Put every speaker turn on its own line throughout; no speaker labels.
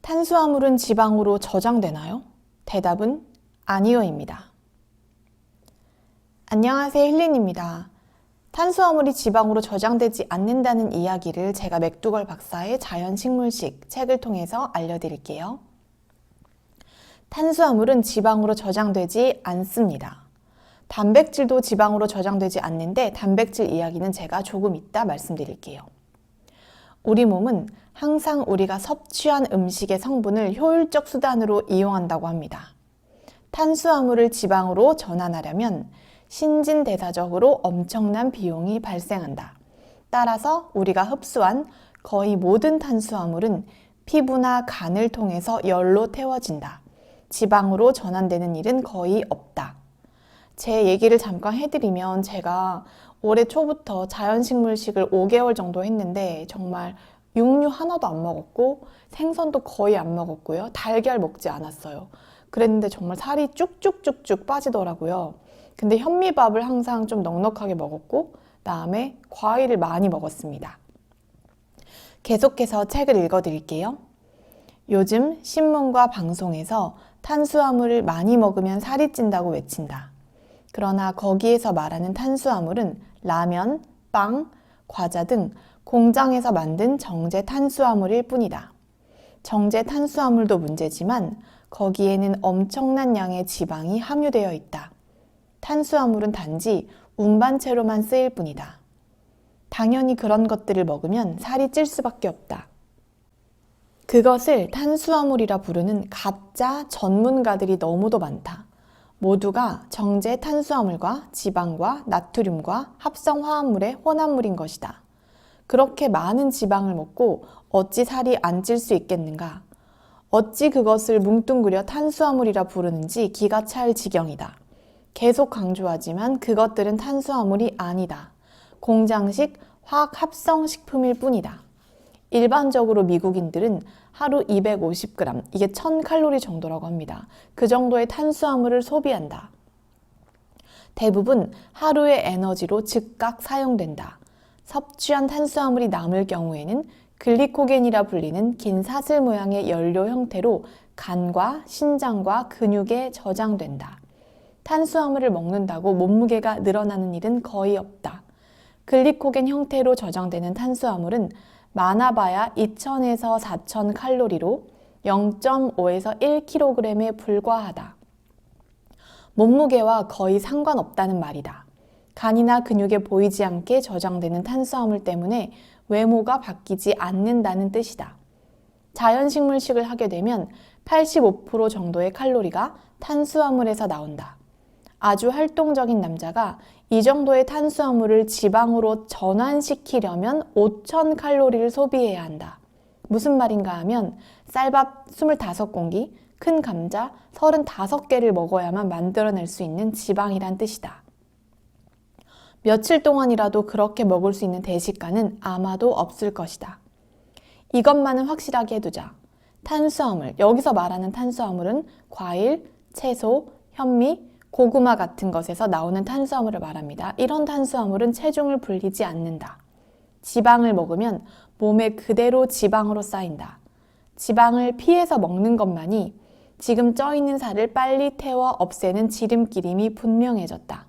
탄수화물은 지방으로 저장되나요? 대답은 아니요입니다. 안녕하세요, 힐린입니다. 탄수화물이 지방으로 저장되지 않는다는 이야기를 제가 맥두걸 박사의 자연식물식 책을 통해서 알려드릴게요. 탄수화물은 지방으로 저장되지 않습니다. 단백질도 지방으로 저장되지 않는데 단백질 이야기는 제가 조금 이따 말씀드릴게요. 우리 몸은 항상 우리가 섭취한 음식의 성분을 효율적 수단으로 이용한다고 합니다. 탄수화물을 지방으로 전환하려면 신진대사적으로 엄청난 비용이 발생한다. 따라서 우리가 흡수한 거의 모든 탄수화물은 피부나 간을 통해서 열로 태워진다. 지방으로 전환되는 일은 거의 없다. 제 얘기를 잠깐 해드리면 제가 올해 초부터 자연식물식을 5개월 정도 했는데 정말 육류 하나도 안 먹었고 생선도 거의 안 먹었고요. 달걀 먹지 않았어요. 그랬는데 정말 살이 쭉쭉쭉쭉 빠지더라고요. 근데 현미밥을 항상 좀 넉넉하게 먹었고 그다음에 과일을 많이 먹었습니다. 계속해서 책을 읽어드릴게요. 요즘 신문과 방송에서 탄수화물을 많이 먹으면 살이 찐다고 외친다. 그러나 거기에서 말하는 탄수화물은 라면, 빵, 과자 등 공장에서 만든 정제 탄수화물일 뿐이다. 정제 탄수화물도 문제지만 거기에는 엄청난 양의 지방이 함유되어 있다. 탄수화물은 단지 운반체로만 쓰일 뿐이다. 당연히 그런 것들을 먹으면 살이 찔 수밖에 없다. 그것을 탄수화물이라 부르는 가짜 전문가들이 너무도 많다. 모두가 정제 탄수화물과 지방과 나트륨과 합성 화합물의 혼합물인 것이다. 그렇게 많은 지방을 먹고 어찌 살이 안 찔 수 있겠는가? 어찌 그것을 뭉뚱그려 탄수화물이라 부르는지 기가 찰 지경이다. 계속 강조하지만 그것들은 탄수화물이 아니다. 공장식 화학 합성 식품일 뿐이다. 일반적으로 미국인들은 하루 250g, 이게 1000칼로리 정도라고 합니다. 그 정도의 탄수화물을 소비한다. 대부분 하루의 에너지로 즉각 사용된다. 섭취한 탄수화물이 남을 경우에는 글리코겐이라 불리는 긴 사슬 모양의 연료 형태로 간과 신장과 근육에 저장된다. 탄수화물을 먹는다고 몸무게가 늘어나는 일은 거의 없다. 글리코겐 형태로 저장되는 탄수화물은 많아봐야 2000에서 4000 칼로리로 0.5에서 1kg에 불과하다. 몸무게와 거의 상관없다는 말이다. 간이나 근육에 보이지 않게 저장되는 탄수화물 때문에 외모가 바뀌지 않는다는 뜻이다. 자연식물식을 하게 되면 85% 정도의 칼로리가 탄수화물에서 나온다. 아주 활동적인 남자가 이 정도의 탄수화물을 지방으로 전환시키려면 5000칼로리를 소비해야 한다. 무슨 말인가 하면 쌀밥 25공기, 큰 감자 35개를 먹어야만 만들어낼 수 있는 지방이란 뜻이다. 며칠 동안이라도 그렇게 먹을 수 있는 대식가는 아마도 없을 것이다. 이것만은 확실하게 해두자. 탄수화물, 여기서 말하는 탄수화물은 과일, 채소, 현미, 고구마 같은 것에서 나오는 탄수화물을 말합니다. 이런 탄수화물은 체중을 불리지 않는다. 지방을 먹으면 몸에 그대로 지방으로 쌓인다. 지방을 피해서 먹는 것만이 지금 쪄있는 살을 빨리 태워 없애는 지름길임이 분명해졌다.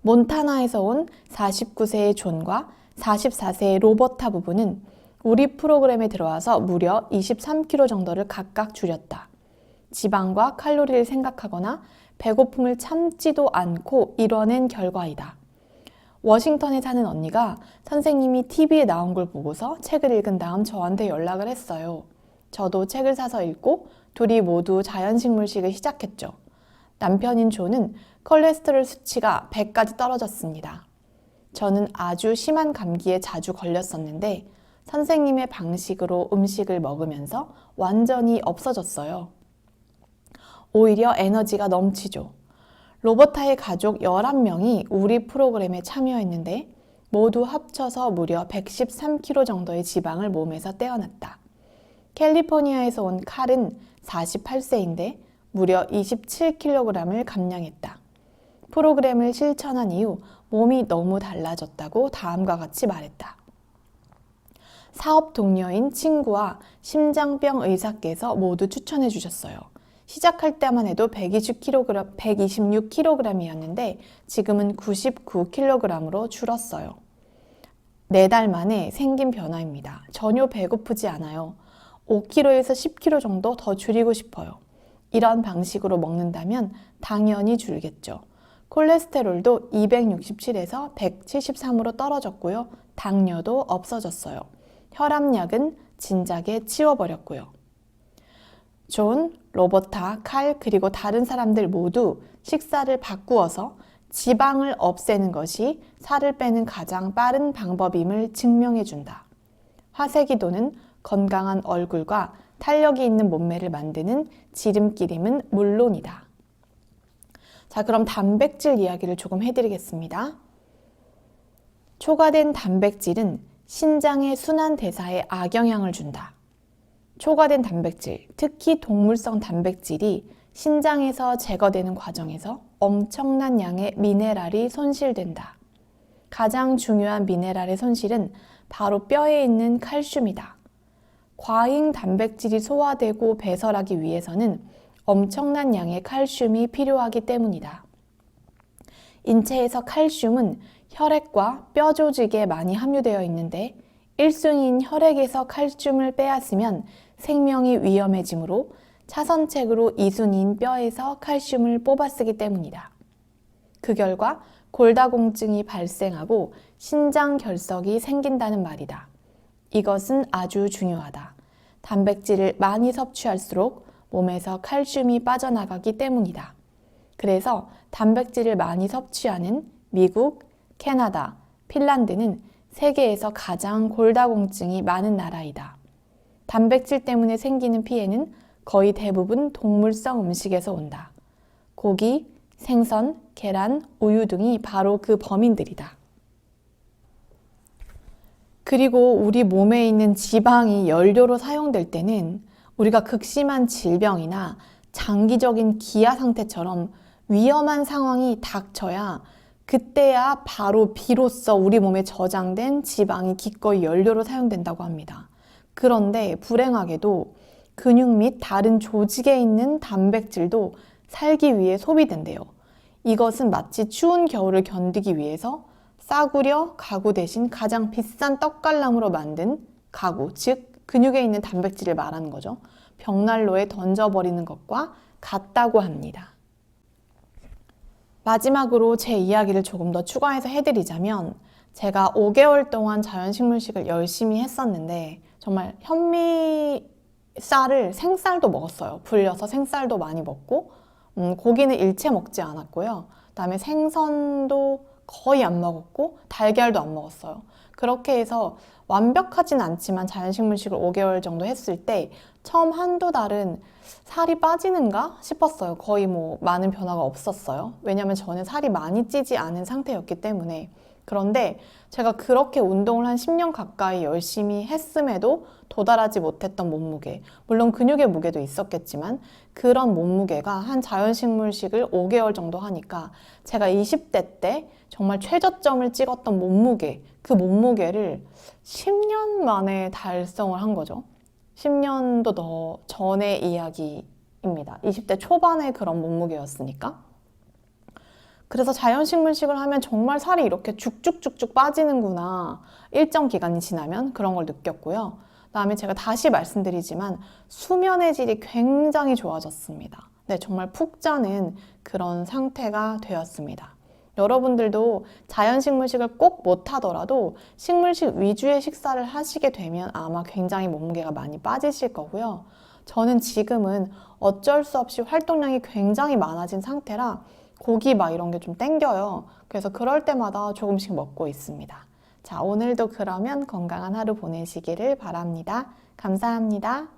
몬타나에서 온 49세의 존과 44세의 로버타 부부는 우리 프로그램에 들어와서 무려 23kg 정도를 각각 줄였다. 지방과 칼로리를 생각하거나 배고픔을 참지도 않고 이뤄낸 결과이다. 워싱턴에 사는 언니가 선생님이 TV에 나온 걸 보고서 책을 읽은 다음 저한테 연락을 했어요. 저도 책을 사서 읽고 둘이 모두 자연식물식을 시작했죠. 남편인 존은 콜레스테롤 수치가 100까지 떨어졌습니다. 저는 아주 심한 감기에 자주 걸렸었는데 선생님의 방식으로 음식을 먹으면서 완전히 없어졌어요. 오히려 에너지가 넘치죠. 로버타의 가족 11명이 우리 프로그램에 참여했는데 모두 합쳐서 무려 113kg 정도의 지방을 몸에서 떼어놨다. 캘리포니아에서 온 칼은 48세인데 무려 27kg을 감량했다. 프로그램을 실천한 이후 몸이 너무 달라졌다고 다음과 같이 말했다. 사업 동료인 친구와 심장병 의사께서 모두 추천해 주셨어요. 시작할 때만 해도 126kg이었는데 지금은 99kg으로 줄었어요. 4달 만에 생긴 변화입니다. 전혀 배고프지 않아요. 5kg에서 10kg 정도 더 줄이고 싶어요. 이런 방식으로 먹는다면 당연히 줄겠죠. 콜레스테롤도 267에서 173으로 떨어졌고요. 당뇨도 없어졌어요. 혈압약은 진작에 치워버렸고요. 존, 로버타, 칼 그리고 다른 사람들 모두 식사를 바꾸어서 지방을 없애는 것이 살을 빼는 가장 빠른 방법임을 증명해준다. 화세기도는 건강한 얼굴과 탄력이 있는 몸매를 만드는 지름길임은 물론이다. 자, 그럼 단백질 이야기를 조금 해드리겠습니다. 초과된 단백질은 신장의 순환 대사에 악영향을 준다. 초과된 단백질, 특히 동물성 단백질이 신장에서 제거되는 과정에서 엄청난 양의 미네랄이 손실된다. 가장 중요한 미네랄의 손실은 바로 뼈에 있는 칼슘이다. 과잉 단백질이 소화되고 배설하기 위해서는 엄청난 양의 칼슘이 필요하기 때문이다. 인체에서 칼슘은 혈액과 뼈 조직에 많이 함유되어 있는데 1순위인 혈액에서 칼슘을 빼앗으면 생명이 위험해지므로 차선책으로 2순위인 뼈에서 칼슘을 뽑아쓰기 때문이다. 그 결과 골다공증이 발생하고 신장 결석이 생긴다는 말이다. 이것은 아주 중요하다. 단백질을 많이 섭취할수록 몸에서 칼슘이 빠져나가기 때문이다. 그래서 단백질을 많이 섭취하는 미국, 캐나다, 핀란드는 세계에서 가장 골다공증이 많은 나라이다. 단백질 때문에 생기는 피해는 거의 대부분 동물성 음식에서 온다. 고기, 생선, 계란, 우유 등이 바로 그 범인들이다. 그리고 우리 몸에 있는 지방이 연료로 사용될 때는 우리가 극심한 질병이나 장기적인 기아 상태처럼 위험한 상황이 닥쳐야 그때야 바로 비로소 우리 몸에 저장된 지방이 기꺼이 연료로 사용된다고 합니다. 그런데 불행하게도 근육 및 다른 조직에 있는 단백질도 살기 위해 소비된대요. 이것은 마치 추운 겨울을 견디기 위해서 싸구려 가구 대신 가장 비싼 떡갈람으로 만든 가구, 즉 근육에 있는 단백질을 말하는 거죠. 벽난로에 던져버리는 것과 같다고 합니다. 마지막으로 제 이야기를 조금 더 추가해서 해드리자면 제가 5개월 동안 자연식물식을 열심히 했었는데 정말 현미쌀을 생쌀도 먹었어요. 불려서 생쌀도 많이 먹고 고기는 일체 먹지 않았고요. 그다음에 생선도 거의 안 먹었고 달걀도 안 먹었어요. 그렇게 해서 완벽하진 않지만 자연식물식을 5개월 정도 했을 때 처음 한두 달은 살이 빠지는가 싶었어요. 거의 많은 변화가 없었어요. 왜냐면 저는 살이 많이 찌지 않은 상태였기 때문에. 그런데 제가 그렇게 운동을 한 10년 가까이 열심히 했음에도 도달하지 못했던 몸무게, 물론 근육의 무게도 있었겠지만 그런 몸무게가 한 자연식물식을 5개월 정도 하니까 제가 20대 때 정말 최저점을 찍었던 몸무게, 그 몸무게를 10년 만에 달성을 한 거죠. 10년도 더 전의 이야기입니다. 20대 초반의 그런 몸무게였으니까. 그래서 자연식물식을 하면 정말 살이 이렇게 쭉쭉쭉쭉 빠지는구나. 일정 기간이 지나면 그런 걸 느꼈고요. 그다음에 제가 다시 말씀드리지만 수면의 질이 굉장히 좋아졌습니다. 네, 정말 푹 자는 그런 상태가 되었습니다. 여러분들도 자연식물식을 꼭 못하더라도 식물식 위주의 식사를 하시게 되면 아마 굉장히 몸무게가 많이 빠지실 거고요. 저는 지금은 어쩔 수 없이 활동량이 굉장히 많아진 상태라 고기 이런 게 좀 땡겨요. 그래서 그럴 때마다 조금씩 먹고 있습니다. 자, 오늘도 그러면 건강한 하루 보내시기를 바랍니다. 감사합니다.